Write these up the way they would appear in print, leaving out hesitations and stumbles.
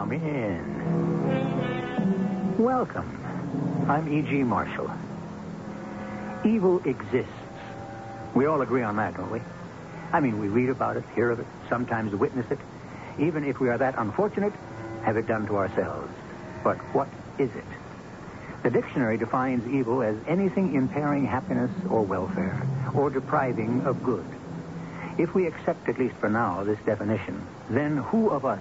Come in. Welcome. I'm E.G. Marshall. Evil exists. We all agree on that, don't we? I mean, we read about it, hear of it, sometimes witness it. Even if we are that unfortunate, have it done to ourselves. But what is it? The dictionary defines evil as anything impairing happiness or welfare, or depriving of good. If we accept, at least for now, this definition, then who of us,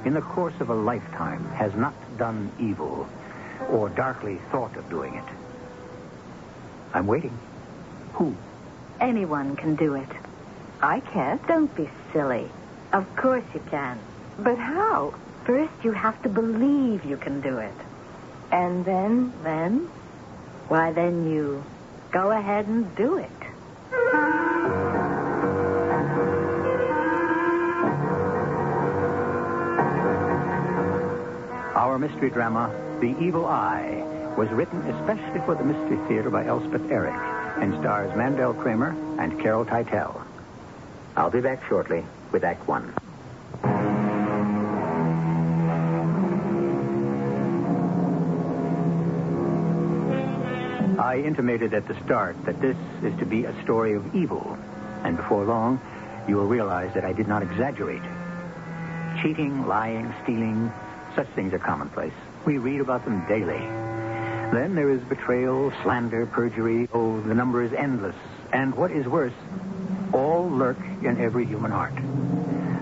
in the course of a lifetime, has not done evil, or darkly thought of doing it? I'm waiting. Who? Anyone can do it. I can't. Don't be silly. Of course you can. But how? First, you have to believe you can do it. And then? Then? Why, then you go ahead and do it. Our mystery drama, The Evil Eye, was written especially for the Mystery Theater by Elspeth Eric and stars Mandel Kramer and Carol Teitel. I'll be back shortly with Act One. I intimated at the start that this is to be a story of evil, and before long, you will realize that I did not exaggerate. Cheating, lying, stealing, such things are commonplace. We read about them daily. Then there is betrayal, slander, perjury. Oh, the number is endless. And what is worse, all lurk in every human heart.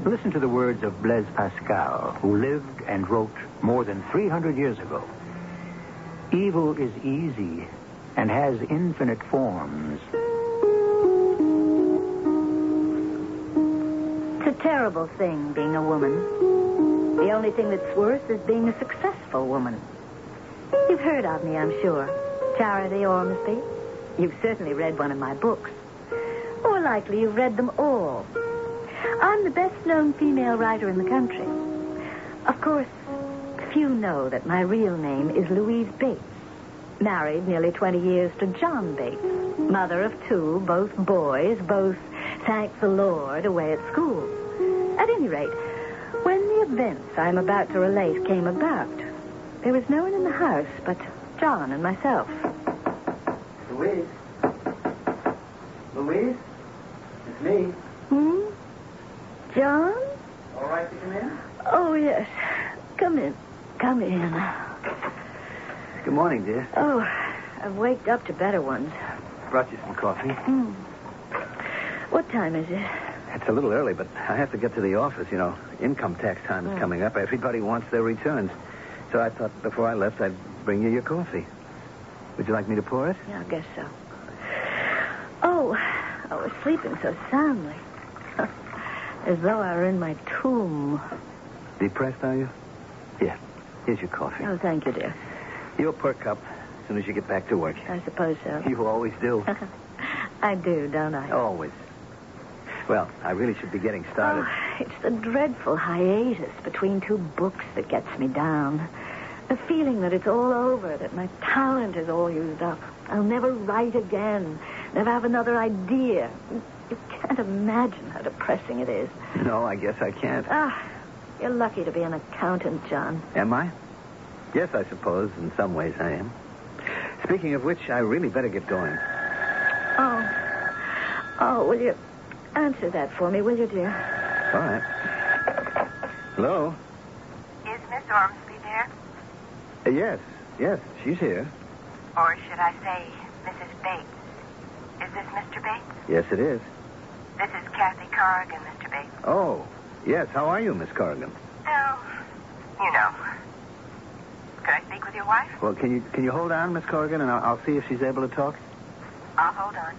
Listen to the words of Blaise Pascal, who lived and wrote more than 300 years ago. Evil is easy and has infinite forms. It's a terrible thing, being a woman. The only thing that's worse is being a successful woman. You've heard of me, I'm sure. Charity Ormsby. You've certainly read one of my books. More likely, you've read them all. I'm the best-known female writer in the country. Of course, few know that my real name is Louise Bates. Married nearly 20 years to John Bates. Mother of two, both boys, both, thank the Lord, away at school. At any rate, when the events I'm about to relate came about, there was no one in the house but John and myself. Louise? Louise? It's me. John? All right to come in? Oh, yes. Come in. Come in. Good morning, dear. Oh, I've waked up to better ones. Brought you some coffee. What time is it? It's a little early, but I have to get to the office. You know, income tax time is coming up. Everybody wants their returns. So I thought before I left, I'd bring you your coffee. Would you like me to pour it? Yeah, I guess so. Oh, I was sleeping so soundly. As though I were in my tomb. Depressed, are you? Here, here's your coffee. Oh, thank you, dear. You'll perk up as soon as you get back to work. I suppose so. You always do. I do, don't I? Always. Well, I really should be getting started. Oh, it's the dreadful hiatus between two books that gets me down. The feeling that it's all over, that my talent is all used up. I'll never write again, never have another idea. You can't imagine how depressing it is. No, I guess I can't. You're lucky to be an accountant, John. Am I? Yes, I suppose. In some ways I am. Speaking of which, I really better get going. Oh, will you answer that for me, will you, dear? All right. Hello? Is Miss Ormsby there? Yes, she's here. Or should I say Mrs. Bates? Is this Mr. Bates? Yes, it is. This is Kathy Corrigan, Mr. Bates. Oh, yes. How are you, Miss Corrigan? Oh, you know. Could I speak with your wife? Well, can you hold on, Miss Corrigan, and I'll see if she's able to talk? I'll hold on.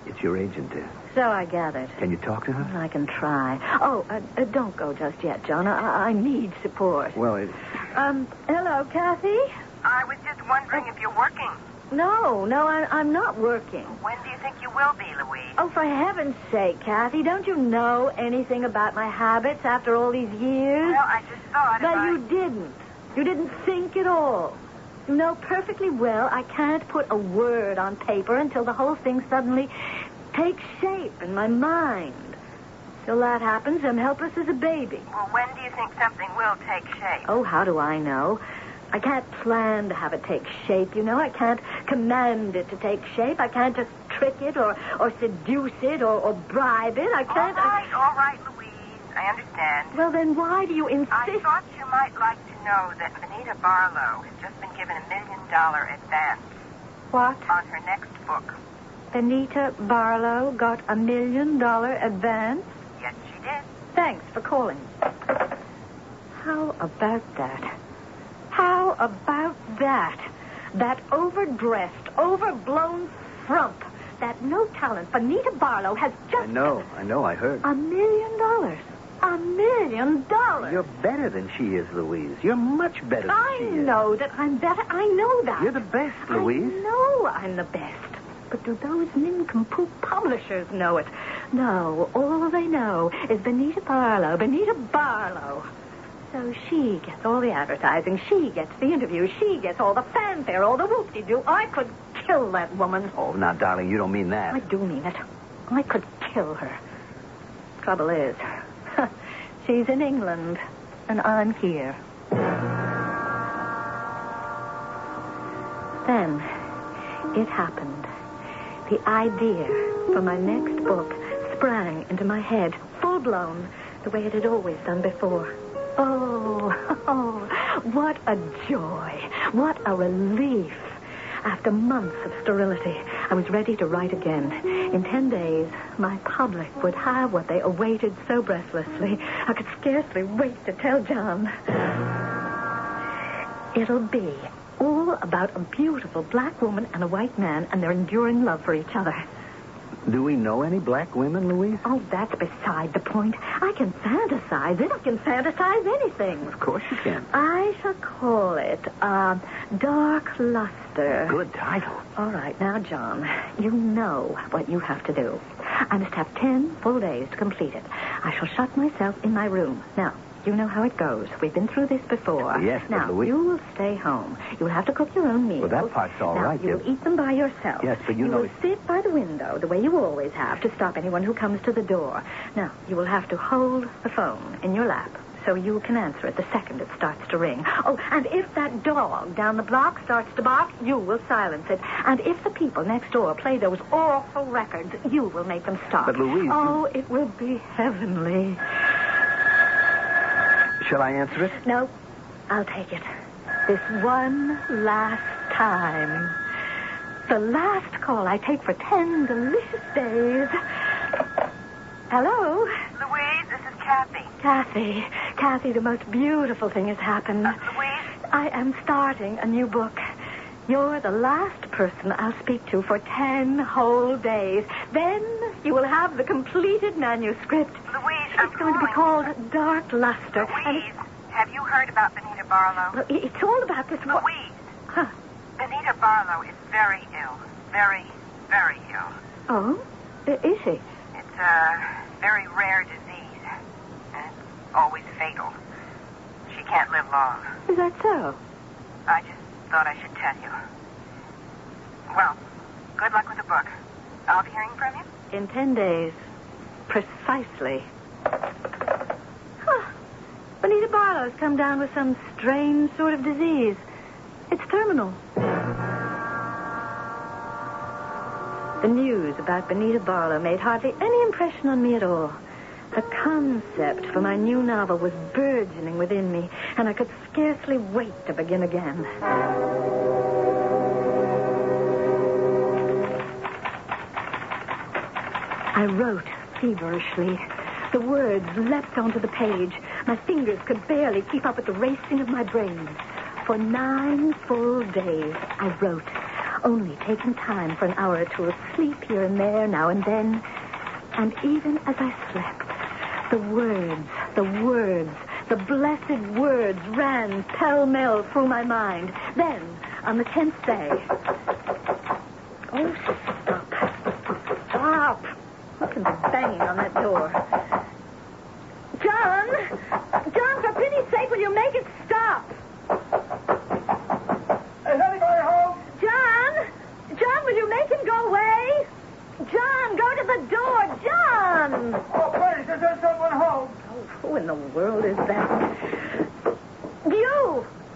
It's your agent, dear. So I gathered. Can you talk to her? I can try. Oh, don't go just yet, John. I need support. Well, it's... Hello, Kathy? I was just wondering if you're working. No, I'm not working. When do you think you will be, Louise? Oh, for heaven's sake, Kathy, don't you know anything about my habits after all these years? Well, I just thought But you didn't. You didn't think at all. You know perfectly well I can't put a word on paper until the whole thing suddenly takes shape in my mind. Till that happens, I'm helpless as a baby. Well, when do you think something will take shape? Oh, how do I know? I can't plan to have it take shape, you know. I can't command it to take shape. I can't just trick it or seduce it or bribe it. I can't... All right, Louise. I understand. Well, then why do you insist... I thought you might like to know that Benita Barlow has just been given $1 million advance. What? On her next book. Benita Barlow got $1 million advance? Yes, she did. Thanks for calling. How about that? How about that? That overdressed, overblown frump. That no talent. Benita Barlow has just... I know, I heard. $1 million. $1 million. You're better than she is, Louise. You're much better than she is. I know that I'm better. I know that. You're the best, Louise. I know I'm the best. But do those nincompoop publishers know it? No, all they know is Benita Barlow. Benita Barlow. So she gets all the advertising. She gets the interviews. She gets all the fanfare, all the whoop-de-doo. I could kill that woman. Oh, now, darling, you don't mean that. I do mean it. I could kill her. Trouble is, she's in England, and I'm here. Then, it happened. The idea for my next book sprang into my head, full-blown, the way it had always done before. Oh, what a joy. What a relief. After months of sterility, I was ready to write again. In 10 days, my public would have what they awaited so breathlessly. I could scarcely wait to tell John. It'll be all about a beautiful black woman and a white man and their enduring love for each other. Do we know any black women, Louise? Oh, that's beside the point. I can fantasize it. I can fantasize anything. Of course you can. I shall call it Dark Luster. Good title. All right, now, John, you know what you have to do. I must have 10 full days to complete it. I shall shut myself in my room. Now, you know how it goes. We've been through this before. Yes, but now, Louise... you will stay home. You will have to cook your own meals. Well, that part's all right. You will eat them by yourself. Yes, but you know... will sit by the window, the way you always have, to stop anyone who comes to the door. Now, you will have to hold the phone in your lap so you can answer it the second it starts to ring. Oh, and if that dog down the block starts to bark, you will silence it. And if the people next door play those awful records, you will make them stop. But, Louise... Oh, it will be heavenly. Shall I answer it? No, I'll take it. This one last time. The last call I take for 10 delicious days. Hello? Louise, this is Kathy. Kathy, the most beautiful thing has happened. Louise? I am starting a new book. You're the last person I'll speak to for 10 whole days. Then you will have the completed manuscript. Louise, it's going to be called Dark Luster. Louise, have you heard about Benita Barlow? Well, it's all about this... Louise. Huh? Benita Barlow is very ill. Very, very ill. Oh? Is she? It's a very rare disease. And it's always fatal. She can't live long. Is that so? I just thought I should tell you. Well, good luck with the book. I'll be hearing from you? In 10 days. Precisely. Huh. Benita Barlow's come down with some strange sort of disease. It's terminal. The news about Benita Barlow made hardly any impression on me at all. The concept for my new novel was burgeoning within me, and I could scarcely wait to begin again. I wrote feverishly. The words leapt onto the page. My fingers could barely keep up with the racing of my brain. For 9 full days, I wrote, only taking time for an hour or two of sleep here and there, now and then. And even as I slept, the blessed words ran pell-mell through my mind. Then, on the 10th day... Oh, stop. Who can be banging on that door? John, for pity's sake, will you make it stop? Is anybody home? John, will you make him go away? John, go to the door. John! Oh, please, is there world is that?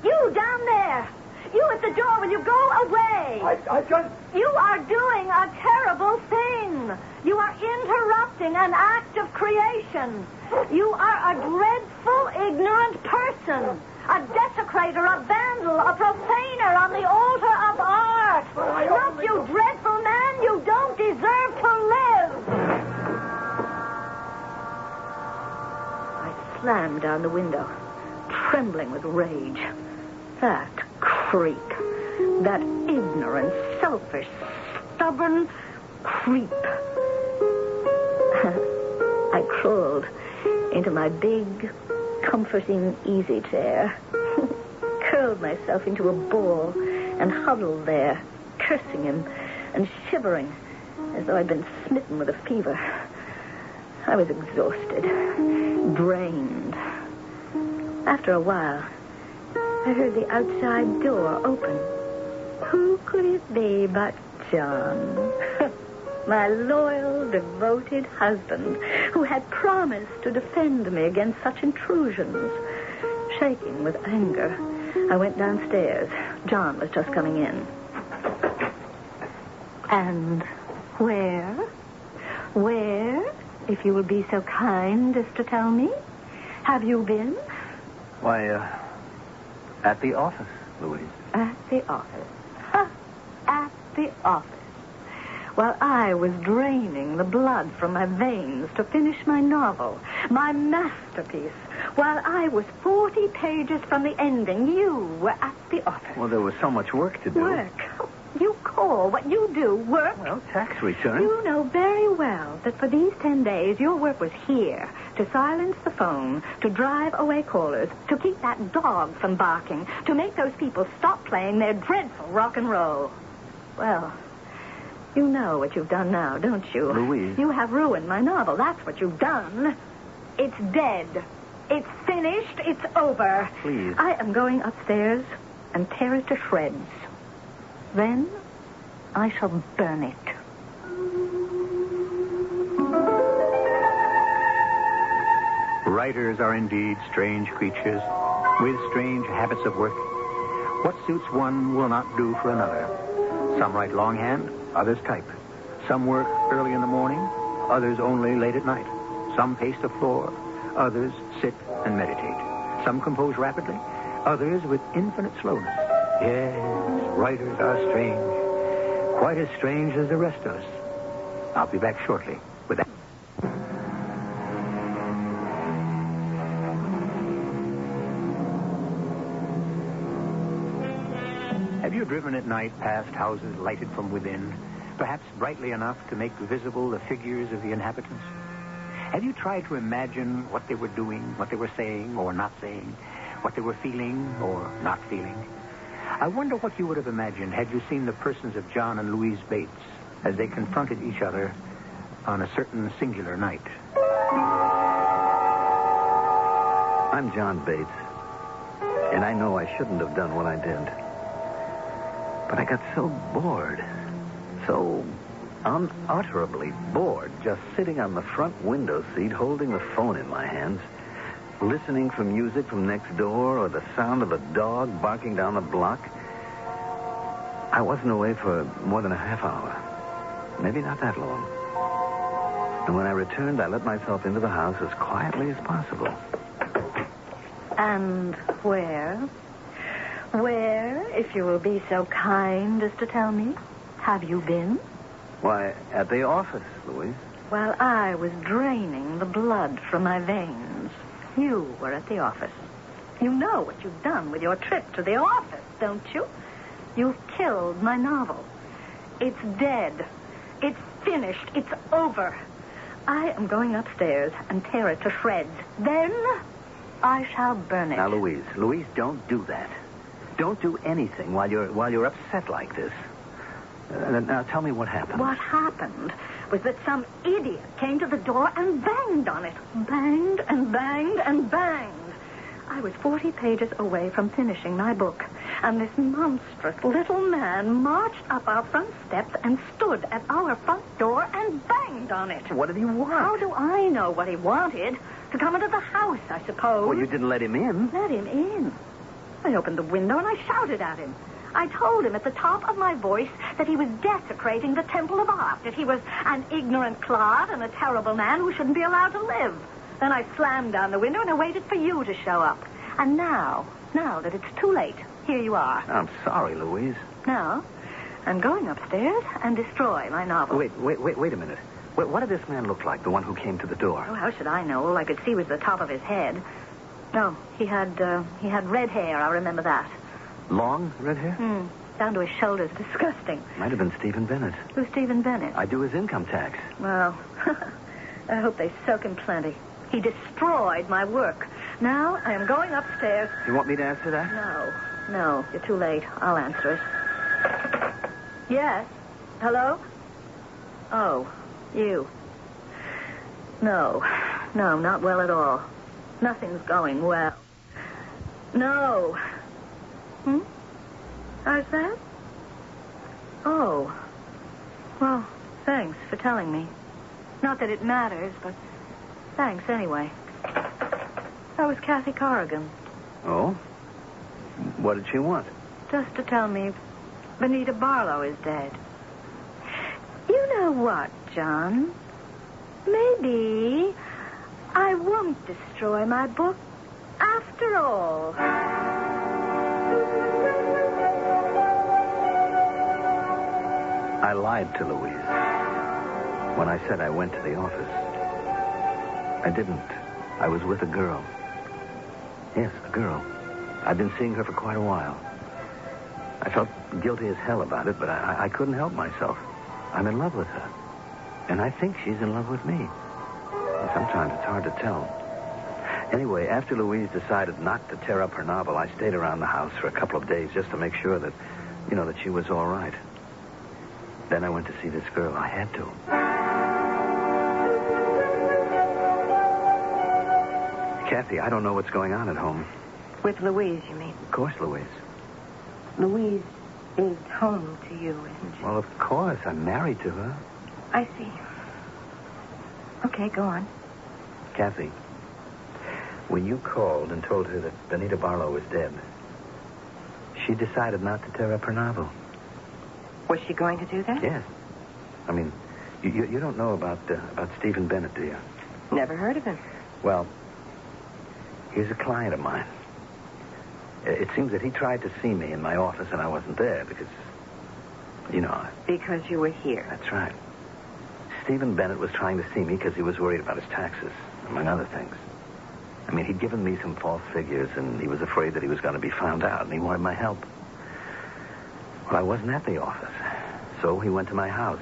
You down there. You at the door, will you go away? I just... You are doing a terrible thing. You are interrupting an act of creation. You are a dreadful, ignorant person. A desecrator, a vandal, a profaner on the altar of art. Look, you dreadful man, you don't deserve to live. I slammed down the window, trembling with rage. That creep. That ignorant, selfish, stubborn creep. I crawled into my big, comforting easy chair, curled myself into a ball, and huddled there, cursing him and shivering as though I'd been smitten with a fever. I was exhausted, drained. After a while, I heard the outside door open. Who could it be but John? My loyal, devoted husband, who had promised to defend me against such intrusions. Shaking with anger, I went downstairs. John was just coming in. And where, if you will be so kind as to tell me, have you been? Why, at the office, Louise. At the office. At the office. While I was draining the blood from my veins to finish my novel, my masterpiece, while I was 40 pages from the ending, you were at the office. Well, there was so much work to do. Work? You call what you do work? Well, tax return. You know very well that for these 10 days, your work was here to silence the phone, to drive away callers, to keep that dog from barking, to make those people stop playing their dreadful rock and roll. Well, you know what you've done now, don't you? Louise. You have ruined my novel. That's what you've done. It's dead. It's finished. It's over. Please. I am going upstairs and tear it to shreds. Then I shall burn it. Writers are indeed strange creatures with strange habits of work. What suits one will not do for another. Some write longhand, others type. Some work early in the morning, others only late at night. Some pace the floor, others sit and meditate. Some compose rapidly, others with infinite slowness. Yes, writers are strange. Quite as strange as the rest of us. I'll be back shortly with that. Have you driven at night past houses lighted from within, perhaps brightly enough to make visible the figures of the inhabitants? Have you tried to imagine what they were doing, what they were saying or not saying, what they were feeling or not feeling? I wonder what you would have imagined had you seen the persons of John and Louise Bates as they confronted each other on a certain singular night. I'm John Bates, and I know I shouldn't have done what I did. But I got so bored, so unutterably bored, just sitting on the front window seat, holding the phone in my hands, listening for music from next door or the sound of a dog barking down the block. I wasn't away for more than a half hour. Maybe not that long. And when I returned, I let myself into the house as quietly as possible. And where, if you will be so kind as to tell me, have you been? Why, at the office, Louise. While I was draining the blood from my veins, you were at the office. You know what you've done with your trip to the office, don't you? You've killed my novel. It's dead. It's finished. It's over. I am going upstairs and tear it to shreds. Then I shall burn it. Now, Louise, don't do that. Don't do anything while you're upset like this. Now, tell me what happened. What happened was that some idiot came to the door and banged on it. Banged and banged and banged. I was 40 pages away from finishing my book, and this monstrous little man marched up our front steps and stood at our front door and banged on it. What did he want? How do I know what he wanted? To come into the house, I suppose. Well, you didn't let him in. Let him in. I opened the window and I shouted at him. I told him at the top of my voice that he was desecrating the temple of art, that he was an ignorant clod and a terrible man who shouldn't be allowed to live. Then I slammed down the window and I waited for you to show up. And now that it's too late, here you are. I'm sorry, Louise. Now, I'm going upstairs and destroy my novel. Wait a minute. What did this man look like, the one who came to the door? Oh, how should I know? All I could see was the top of his head. No, he had red hair. I remember that. Long red hair? Down to his shoulders. Disgusting. Might have been Stephen Bennett. Who's Stephen Bennett? I do his income tax. Well, I hope they soak him plenty. He destroyed my work. Now I am going upstairs. You want me to answer that? No, you're too late. I'll answer it. Yes? Hello? Oh, you. No, not well at all. Nothing's going well. No. How's that? Oh. Well, thanks for telling me. Not that it matters, but thanks anyway. That was Kathy Corrigan. Oh? What did she want? Just to tell me Benita Barlow is dead. You know what, John? Maybe I won't destroy my book after all. I lied to Louise when I said I went to the office. I didn't. I was with a girl. Yes, a girl. I'd been seeing her for quite a while. I felt guilty as hell about it, but I couldn't help myself. I'm in love with her. And I think she's in love with me. Sometimes it's hard to tell. Anyway, after Louise decided not to tear up her novel, I stayed around the house for a couple of days just to make sure that, that she was all right. Then I went to see this girl. I had to. Kathy, I don't know what's going on at home. With Louise, you mean? Of course, Louise. Louise is home to you, isn't she? Well, of course. I'm married to her. I see. Okay, go on. Kathy, when you called and told her that Benita Barlow was dead, she decided not to tear up her novel. Was she going to do that? Yes. I mean, you don't know about Stephen Bennett, do you? Never heard of him. Well, he's a client of mine. It seems that he tried to see me in my office and I wasn't there because, Because you were here. That's right. Stephen Bennett was trying to see me because he was worried about his taxes, among other things. I mean, he'd given me some false figures and he was afraid that he was going to be found out and he wanted my help. Well, I wasn't at the office, so he went to my house.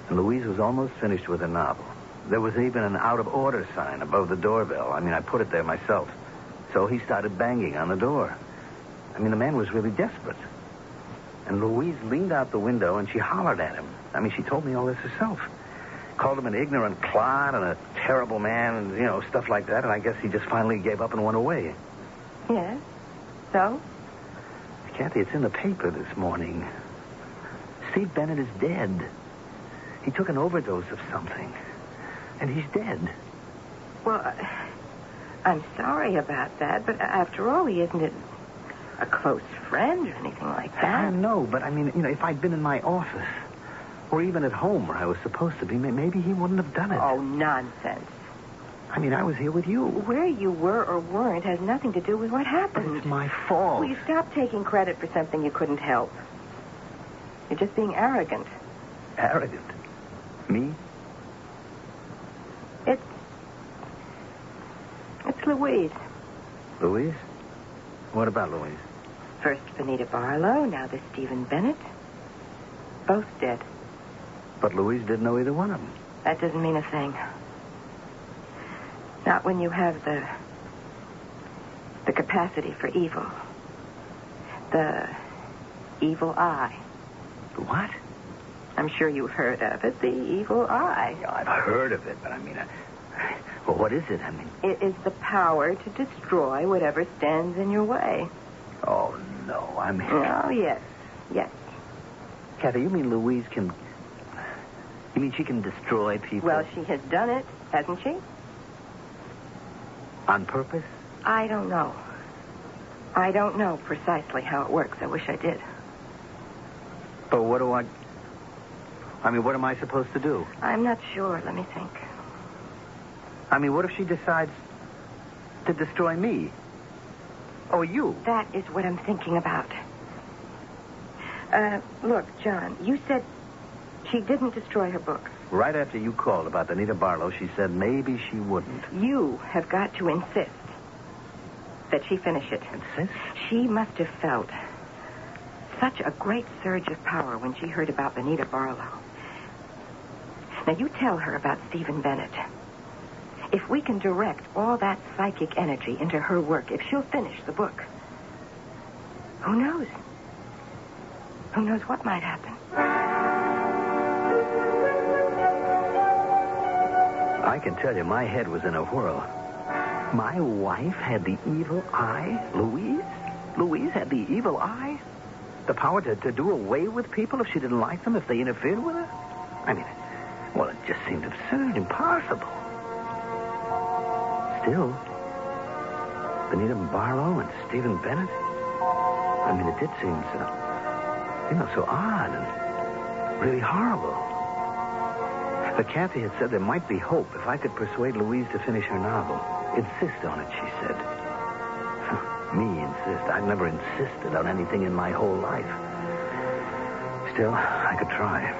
And Louise was almost finished with her novel. There was even an out-of-order sign above the doorbell. I mean, I put it there myself. So he started banging on the door. I mean, the man was really desperate. And Louise leaned out the window and she hollered at him. I mean, she told me all this herself. Called him an ignorant clod and a terrible man and, stuff like that. And I guess he just finally gave up and went away. Yes? So? Kathy, it's in the paper this morning. Steve Bennett is dead. He took an overdose of something. And he's dead. Well, I'm sorry about that, but after all, he isn't a close friend or anything like that. I know, but I mean, if I'd been in my office or even at home where I was supposed to be, maybe he wouldn't have done it. Oh, nonsense. I mean, I was here with you. Where you were or weren't has nothing to do with what happened. But it's my fault. Will you stop taking credit for something you couldn't help? You're just being arrogant. Arrogant? Me? It's Louise. Louise? What about Louise? First Benita Barlow, now this Stephen Bennett. Both dead. But Louise didn't know either one of them. That doesn't mean a thing. Not when you have the capacity for evil. The evil eye. The what? I'm sure you've heard of it, the evil eye. Yeah, I've heard of it, but I mean, well, what is it? I mean, it is the power to destroy whatever stands in your way. Oh, no, I mean... Oh, yes. Kathy, you mean Louise can... You mean she can destroy people? Well, she has done it, hasn't she? On purpose? I don't know. I don't know precisely how it works. I wish I did. But what do I mean, what am I supposed to do? I'm not sure. Let me think. I mean, what if she decides to destroy me? Or you? That is what I'm thinking about. Look, John, you said she didn't destroy her books. Right after you called about Anita Barlow, she said maybe she wouldn't. You have got to insist that she finish it. Insist? She must have felt such a great surge of power when she heard about Anita Barlow. Now, you tell her about Stephen Bennett. If we can direct all that psychic energy into her work, if she'll finish the book, who knows? Who knows what might happen? I can tell you, my head was in a whirl. My wife had the evil eye? Louise? Louise had the evil eye? The power to do away with people if she didn't like them, if they interfered with her? I mean, well, it just seemed absurd, impossible. Still, Anita Barlow and Stephen Bennett? I mean, it did seem so odd and really horrible. But Kathy had said there might be hope if I could persuade Louise to finish her novel. Insist on it, she said. Me insist. I've never insisted on anything in my whole life. Still, I could try.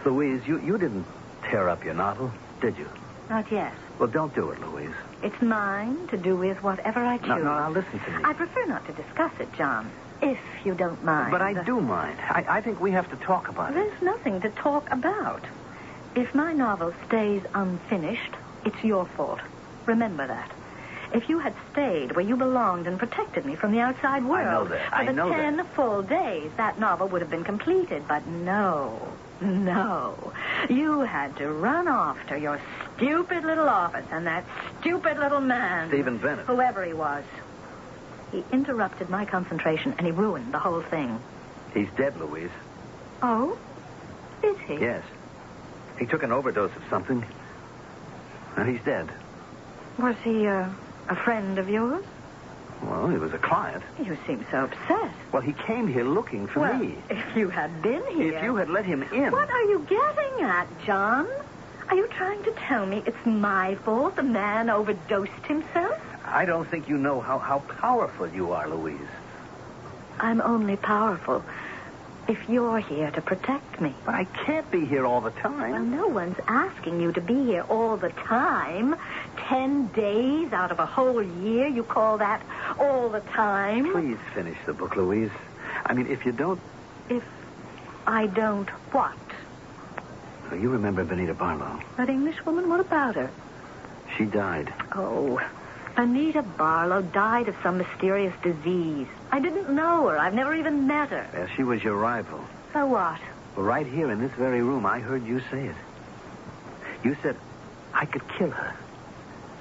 Louise, you didn't tear up your novel, did you? Not yet. Well, don't do it, Louise. It's mine to do with whatever I choose. No, now listen to me. I prefer not to discuss it, John, if you don't mind. But I do mind. I think we have to talk about it. There's nothing to talk about. If my novel stays unfinished, it's your fault. Remember that. If you had stayed where you belonged and protected me from the outside world... I know that. For the 10 full days, that novel would have been completed. But no. You had to run off to your stupid little office and that stupid little man... Stephen Bennett. Whoever he was. He interrupted my concentration and he ruined the whole thing. He's dead, Louise. Oh? Is he? Yes. He took an overdose of something. And he's dead. Was he a friend of yours? Well, he was a client. You seem so upset. Well, he came here looking for me. If you had been here... If you had let him in... What are you getting at, John? Are you trying to tell me it's my fault the man overdosed himself? I don't think you know how powerful you are, Louise. I'm only powerful if you're here to protect me. But I can't be here all the time. Well, no one's asking you to be here all the time. 10 days out of a whole year, you call that all the time? Please finish the book, Louise. I mean, if you don't... If I don't what? Oh, you remember Anita Barlow. That Englishwoman? What about her? She died. Oh, Anita Barlow died of some mysterious disease. I didn't know her. I've never even met her. Yeah, she was your rival. So what? Well, right here in this very room, I heard you say it. You said I could kill her.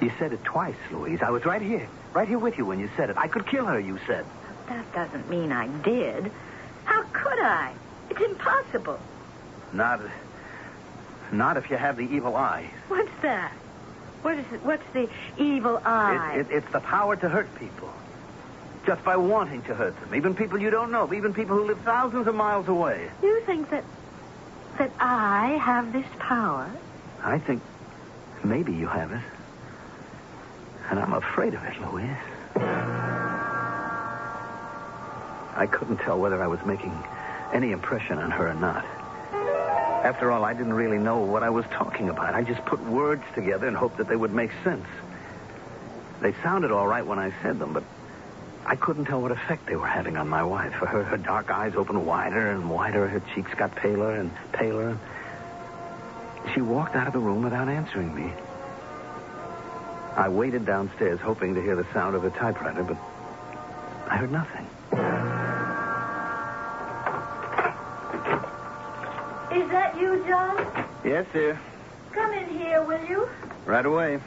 You said it twice, Louise. I was right here with you when you said it. I could kill her, you said. But that doesn't mean I did. How could I? It's impossible. Not if you have the evil eye. What's that? What is it? What's the evil eye? It's the power to hurt people. Just by wanting to hurt them. Even people you don't know. Even people who live thousands of miles away. You think that I have this power? I think maybe you have it. And I'm afraid of it, Louise. I couldn't tell whether I was making any impression on her or not. After all, I didn't really know what I was talking about. I just put words together and hoped that they would make sense. They sounded all right when I said them, but I couldn't tell what effect they were having on my wife. For her dark eyes opened wider and wider. Her cheeks got paler and paler. She walked out of the room without answering me. I waited downstairs, hoping to hear the sound of a typewriter, but I heard nothing. Is that you, John? Yes, dear. Come in here, will you? Right away.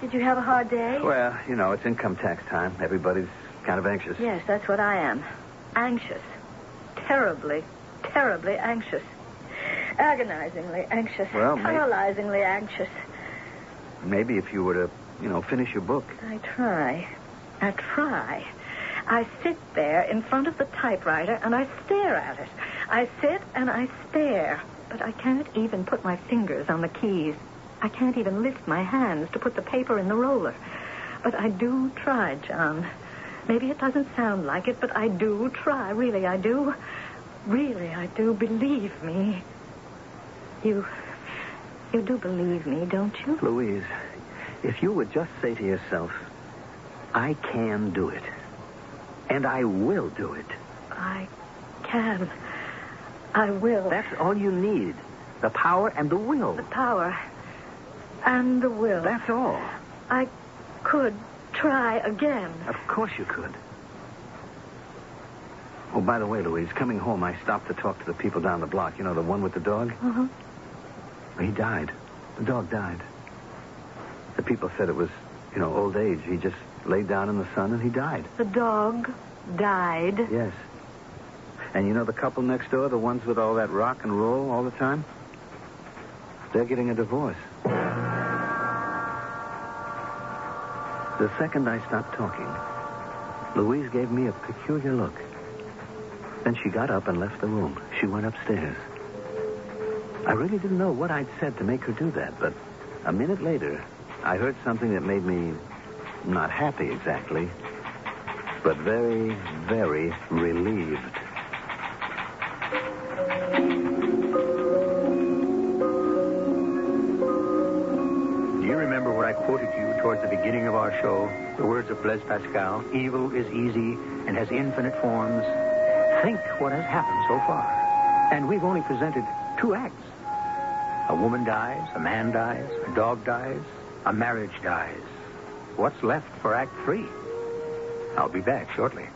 Did you have a hard day? Well, you know, it's income tax time. Everybody's kind of anxious. Yes, that's what I am. Anxious. Terribly, terribly anxious. Agonizingly anxious. Well, paralyzingly anxious. Maybe if you were to, finish your book. I try. I sit there in front of the typewriter and I stare at it. I sit and I stare. But I can't even put my fingers on the keys. I can't even lift my hands to put the paper in the roller. But I do try, John. Maybe it doesn't sound like it, but I do try. Really, I do. Really, I do. Believe me. You do believe me, don't you? Louise, if you would just say to yourself, I can do it. And I will do it. I can. I will. That's all you need. The power and the will. The power and the will. That's all. I could try again. Of course you could. Oh, by the way, Louise, coming home, I stopped to talk to the people down the block. The one with the dog? Uh-huh. He died. The dog died. The people said it was, old age. He just laid down in the sun and he died. The dog died? Yes. And the couple next door, the ones with all that rock and roll all the time? They're getting a divorce. The second I stopped talking, Louise gave me a peculiar look. Then she got up and left the room. She went upstairs. I really didn't know what I'd said to make her do that, but a minute later, I heard something that made me not happy exactly, but very, very relieved. Do you remember what I quoted you towards the beginning of our show? The words of Blaise Pascal, evil is easy and has infinite forms. Think what has happened so far. And we've only presented 2 acts. A woman dies, a man dies, a dog dies, a marriage dies. What's left for Act 3? I'll be back shortly.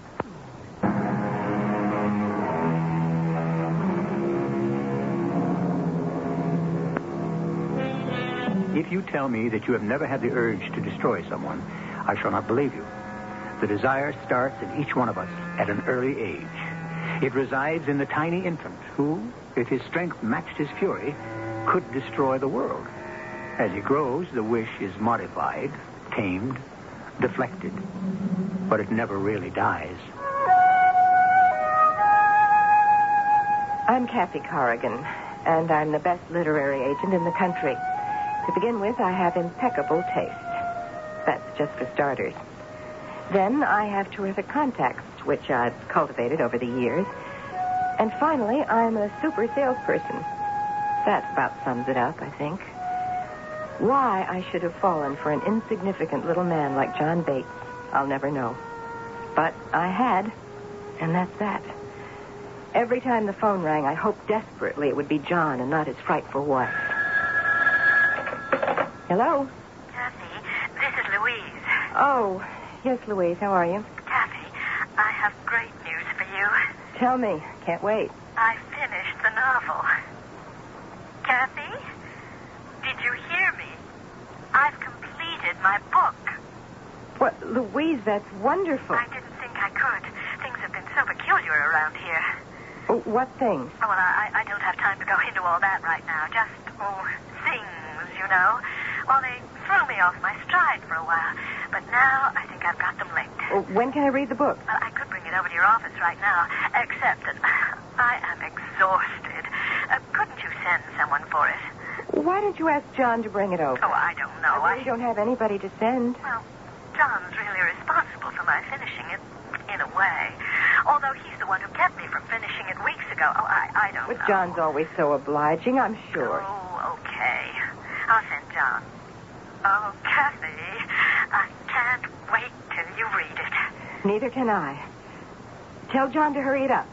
If you tell me that you have never had the urge to destroy someone, I shall not believe you. The desire starts in each one of us at an early age. It resides in the tiny infant who, if his strength matched his fury, could destroy the world. As he grows, the wish is modified, tamed, deflected, but it never really dies. I'm Kathy Corrigan, and I'm the best literary agent in the country. To begin with, I have impeccable taste. That's just for starters. Then I have terrific contacts, which I've cultivated over the years. And finally, I'm a super salesperson. That about sums it up, I think. Why I should have fallen for an insignificant little man like John Bates, I'll never know. But I had, and that's that. Every time the phone rang, I hoped desperately it would be John and not his frightful wife. Hello? Kathy, this is Louise. Oh, yes, Louise. How are you? Kathy, I have great news for you. Tell me. Can't wait. I finished the novel. Kathy, did you hear me? I've completed my book. What, Louise, that's wonderful. I didn't think I could. Things have been so peculiar around here. Oh, what things? Oh, well, I don't have time to go into all that right now. Just, things, you know. Well, they threw me off my stride for a while. But now I think I've got them licked. Oh, when can I read the book? Well, I could bring it over to your office right now, except that I am exhausted. Couldn't you send someone for it? Why don't you ask John to bring it over? Oh, I don't know. I really don't have anybody to send. Well, John's really responsible for my finishing it, in a way. Although he's the one who kept me from finishing it weeks ago. Oh, I don't know. But John's always so obliging, I'm sure. Oh, okay. I'll send John. Oh, Kathy, I can't wait till you read it. Neither can I. Tell John to hurry it up.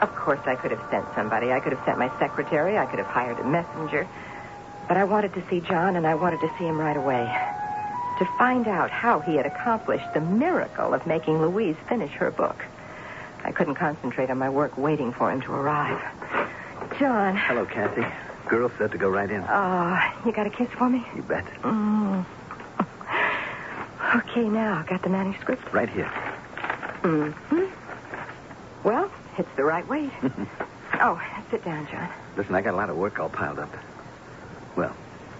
Of course, I could have sent somebody. I could have sent my secretary. I could have hired a messenger. But I wanted to see John, and I wanted to see him right away. To find out how he had accomplished the miracle of making Louise finish her book. I couldn't concentrate on my work waiting for him to arrive. John. Hello, Kathy. Girl said to go right in. You got a kiss for me? You bet. Okay, now, got the manuscript? Right here. Mm-hmm. Well, It's the right weight. Oh, sit down, John. Listen, I got a lot of work all piled up. Well,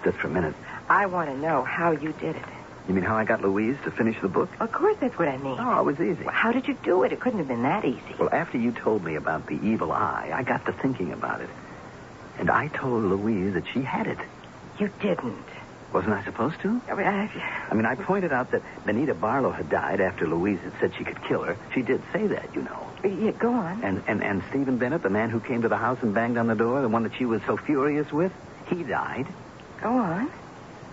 just for a minute. I want to know how you did it. You mean how I got Louise to finish the book? Of course, that's what I mean. Oh, it was easy. Well, how did you do it? It couldn't have been that easy. Well, after you told me about the evil eye, I got to thinking about it. And I told Louise that she had it. You didn't. Wasn't I supposed to? I mean, I pointed out that Benita Barlow had died after Louise had said she could kill her. She did say that, you know. Yeah, go on. And Stephen Bennett, the man who came to the house and banged on the door, the one that she was so furious with, he died. Go on.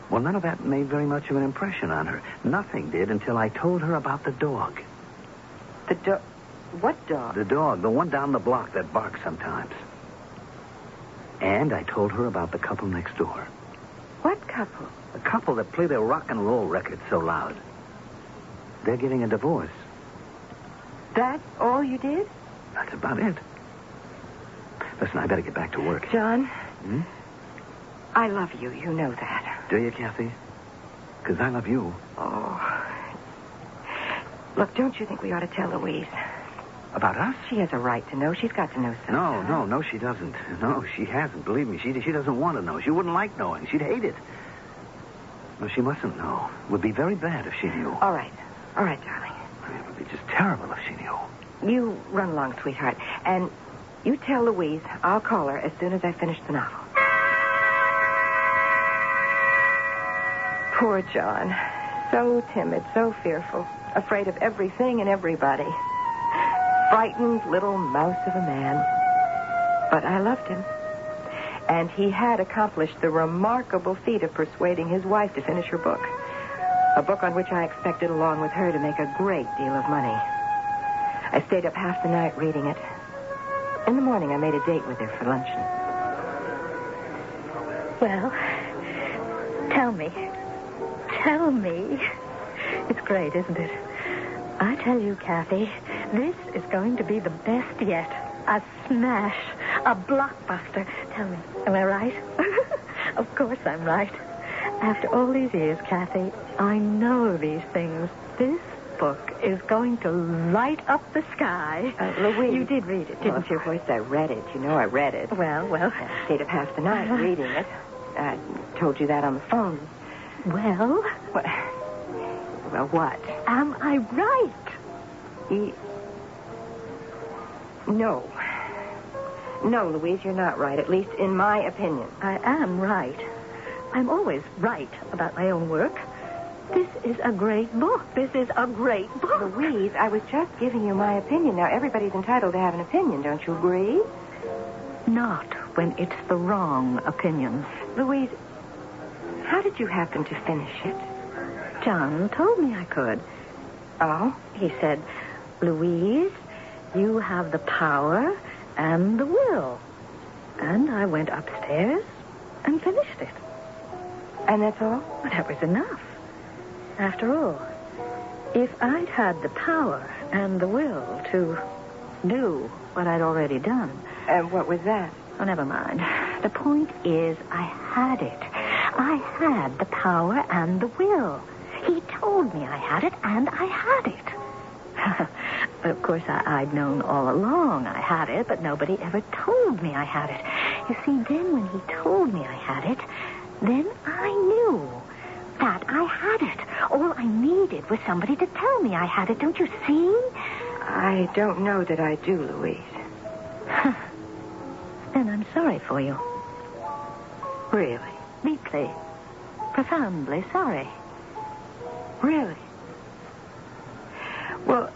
Well, none of that made very much of an impression on her. Nothing did until I told her about the dog. The dog? What dog? The dog, the one down the block that barks sometimes. And I told her about the couple next door. What couple? The couple that play their rock and roll records so loud. They're getting a divorce. That's all you did? That's about it. Listen, I better get back to work. John, Hmm? I love you. You know that. Do you, Kathy? Because I love you. Oh. Look, don't you think we ought to tell Louise? About us? She has a right to know. She's got to know something. No, she doesn't. No, she hasn't. Believe me, she doesn't want to know. She wouldn't like knowing. She'd hate it. No, she mustn't know. It would be very bad if she knew. All right, darling. I mean, it would be just terrible if she knew. You run along, sweetheart. And you tell Louise I'll call her as soon as I finish the novel. Poor John. So timid, so fearful. Afraid of everything and everybody. Frightened little mouse of a man. But I loved him. And he had accomplished the remarkable feat of persuading his wife to finish her book. A book on which I expected, along with her, to make a great deal of money. I stayed up half the night reading it. In the morning, I made a date with her for luncheon. Well, tell me. Tell me. It's great, isn't it? I tell you, Kathy, this is going to be the best yet. A smash. A blockbuster. Tell me, am I right? Of course I'm right. After all these years, Kathy, I know these things. This book is going to light up the sky. Louise. You did read it, didn't you? Of course, I read it. You know I read it. Well. I stayed up half the night reading it. I told you that on the phone. Well? Well, what? Am I right? No. No, Louise, you're not right, at least in my opinion. I am right. I'm always right about my own work. This is a great book. This is a great book. Louise, I was just giving you my opinion. Now, everybody's entitled to have an opinion, don't you agree? Not when it's the wrong opinion. Louise, how did you happen to finish it? John told me I could. Oh? He said, Louise, you have the power and the will. And I went upstairs and finished it. And that's all? Well, that was enough. After all, if I'd had the power and the will to do what I'd already done. And what was that? Oh, never mind. The point is, I had it. I had the power and the will. He told me I had it, and I had it. Of course, I'd known all along I had it, but nobody ever told me I had it. You see, then when he told me I had it, then I knew that I had it. All I needed was somebody to tell me I had it. Don't you see? I don't know that I do, Louise. Then I'm sorry for you. Really? Deeply, profoundly sorry. Really? Well,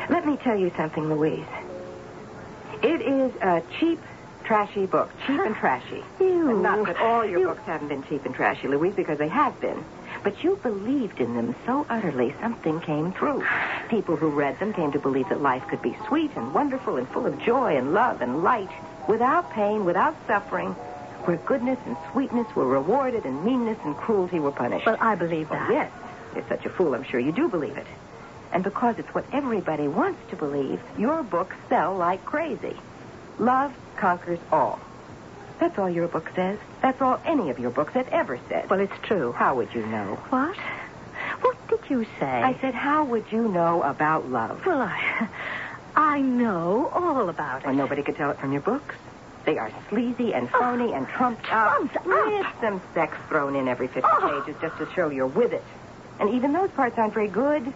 let me tell you something, Louise. It is a cheap, trashy book. Cheap and trashy. And not that all your books haven't been cheap and trashy, Louise, because they have been. But you believed in them so utterly, something came through. People who read them came to believe that life could be sweet and wonderful and full of joy and love and light, without pain, without suffering, where goodness and sweetness were rewarded and meanness and cruelty were punished. Well, I believe that. Oh, yes. You're such a fool, I'm sure you do believe it. And because it's what everybody wants to believe, your books sell like crazy. Love conquers all. That's all your book says. That's all any of your books have ever said. Well, it's true. How would you know? What? What did you say? I said, how would you know about love? Well, I know all about it. Well, nobody could tell it from your books. They are sleazy and phony and trumped up. With some sex thrown in every 50 pages just to show you're with it. And even those parts aren't very good.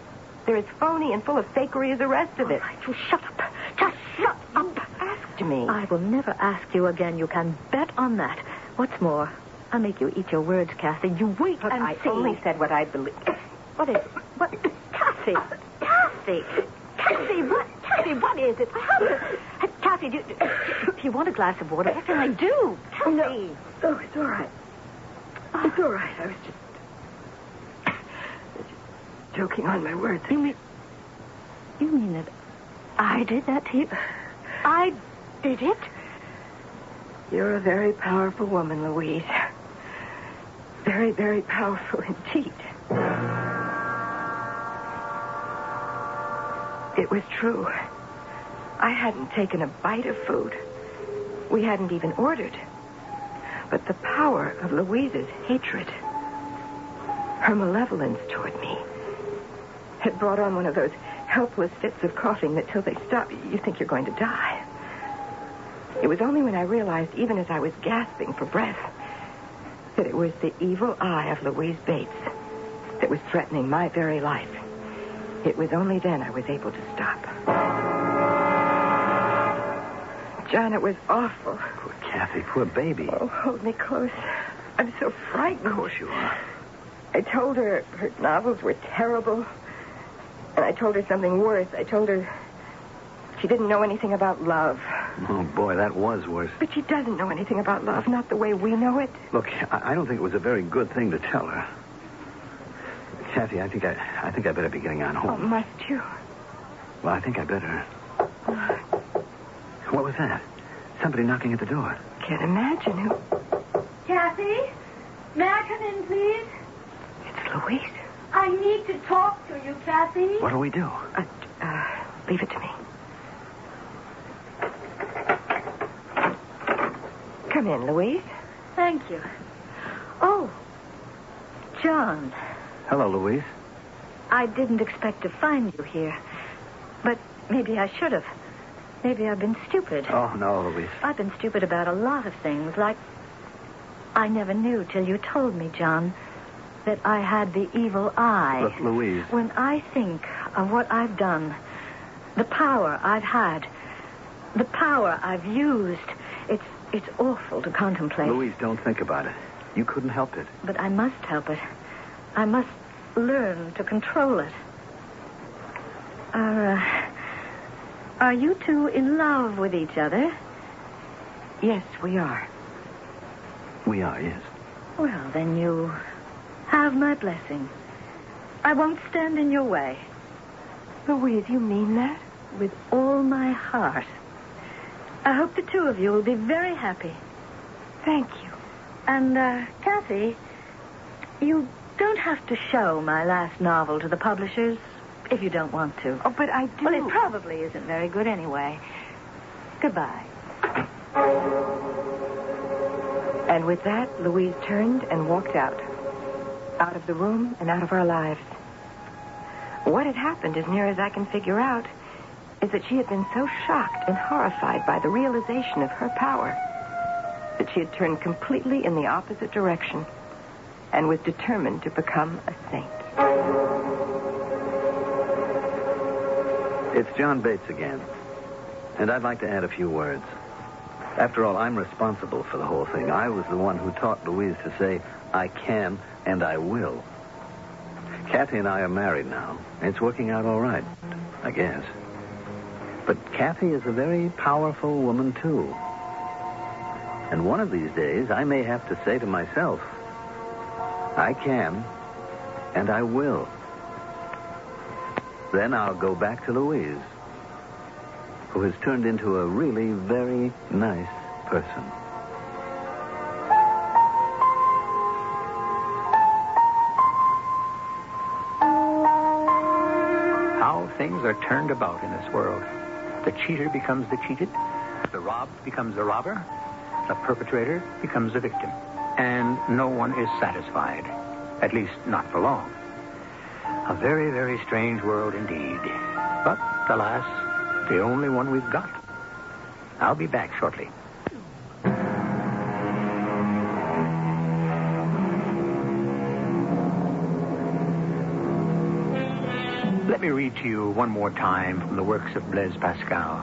They're as phony and full of fakery as the rest of it. All right, you shut up. Just shut up. Asked me. I will never ask you again. You can bet on that. What's more, I'll make you eat your words, Kathy. You wait Look, and I see. only said what I believe. What is it? What? Kathy. Kathy. Kathy, what? Kathy, what is it? I have to... Kathy, do you want a glass of water? What can I do? Kathy. No, it's all right. It's all right. I was just joking on my words. You mean that I did that to you? I did it? You're a very powerful woman, Louise. Very, very powerful indeed. It was true. I hadn't taken a bite of food. We hadn't even ordered. But the power of Louise's hatred, her malevolence toward me, had brought on one of those helpless fits of coughing that till they stop, you think you're going to die. It was only when I realized, even as I was gasping for breath, that it was the evil eye of Louise Bates that was threatening my very life. It was only then I was able to stop. John, it was awful. Poor Kathy, poor baby. Oh, hold me close. I'm so frightened. Of course you are. I told her her novels were terrible. And I told her something worse. I told her she didn't know anything about love. Oh, boy, that was worse. But she doesn't know anything about love, not the way we know it. Look, I don't think it was a very good thing to tell her. Kathy, I think I better be getting on home. Oh, must you? Well, I think I better. What was that? Somebody knocking at the door. Can't imagine who. Kathy? May I come in, please? It's Louise. I need to talk to you, Kathy. What'll we do? Leave it to me. Come in, Louise. Thank you. Oh, John. Hello, Louise. I didn't expect to find you here. But maybe I should have. Maybe I've been stupid. Oh, no, Louise. I've been stupid about a lot of things, like I never knew till you told me, John, that I had the evil eye. Look, Louise. When I think of what I've done, the power I've had, the power I've used, it's awful to contemplate. Louise, don't think about it. You couldn't help it. But I must help it. I must learn to control it. Are you two in love with each other? Yes, we are. We are, yes. Well, then you have my blessing. I won't stand in your way. Louise, you mean that? With all my heart. I hope the two of you will be very happy. Thank you. And, Kathy, you don't have to show my last novel to the publishers if you don't want to. Oh, but I do. Well, it probably isn't very good anyway. Goodbye. And with that, Louise turned and walked out. Out of the room and out of our lives. What had happened, as near as I can figure out, is that she had been so shocked and horrified by the realization of her power that she had turned completely in the opposite direction and was determined to become a saint. It's John Bates again. And I'd like to add a few words. After all, I'm responsible for the whole thing. I was the one who taught Louise to say, I can and I will. Kathy and I are married now. It's working out all right, I guess. But Kathy is a very powerful woman, too. And one of these days, I may have to say to myself, I can and I will. Then I'll go back to Louise, who has turned into a really very nice person. How things are turned about in this world. The cheater becomes the cheated. The robbed becomes the robber. The perpetrator becomes the victim. And no one is satisfied. At least not for long. A very, very strange world indeed. But, alas, The only one we've got. I'll be back shortly. Let me read to you one more time from the works of Blaise Pascal.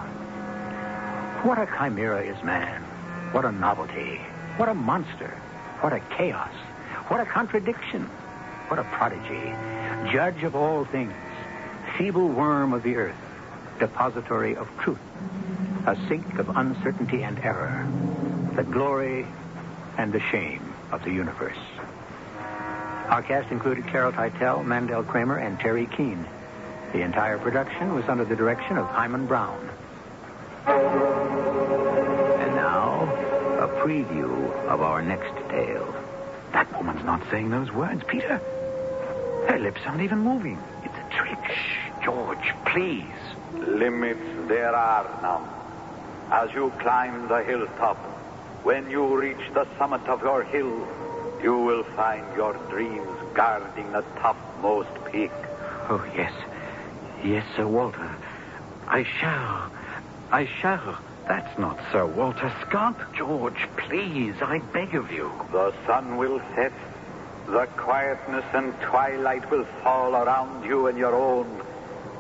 What a chimera is man. What a novelty. What a monster. What a chaos. What a contradiction. What a prodigy. Judge of all things. Feeble worm of the earth. Depository of truth. A sink of uncertainty and error. The glory and the shame of the universe. Our cast included Carol Teitel, Mandel Kramer, and Terry Keane. The entire production was under the direction of Hyman Brown. And now, a preview of our next tale. That woman's not saying those words, Peter. Her lips aren't even moving. It's a trick. Shh, George, please. Limits there are none. As you climb the hilltop, when you reach the summit of your hill, you will find your dreams guarding the topmost peak. Oh, yes. Yes, Sir Walter. I shall. That's not Sir Walter Scott. George, please, I beg of you. The sun will set. The quietness and twilight will fall around you and your own.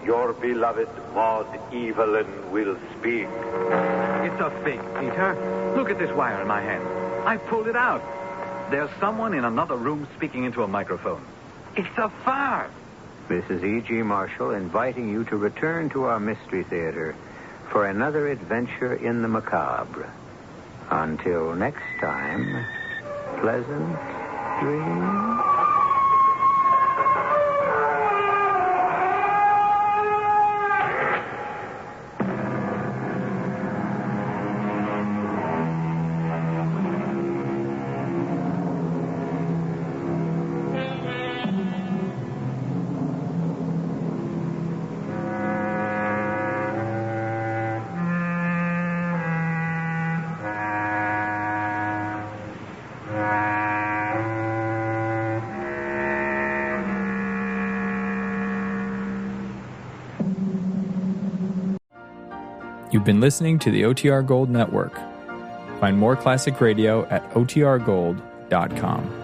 Your beloved Maud Evelyn will speak. It's a fake, Peter. Look at this wire in my hand. I pulled it out. There's someone in another room speaking into a microphone. It's a farce. This is E.G. Marshall inviting you to return to our Mystery Theater for another adventure in the macabre. Until next time, pleasant dreams. You've been listening to the OTR Gold Network. Find more classic radio at otrgold.com.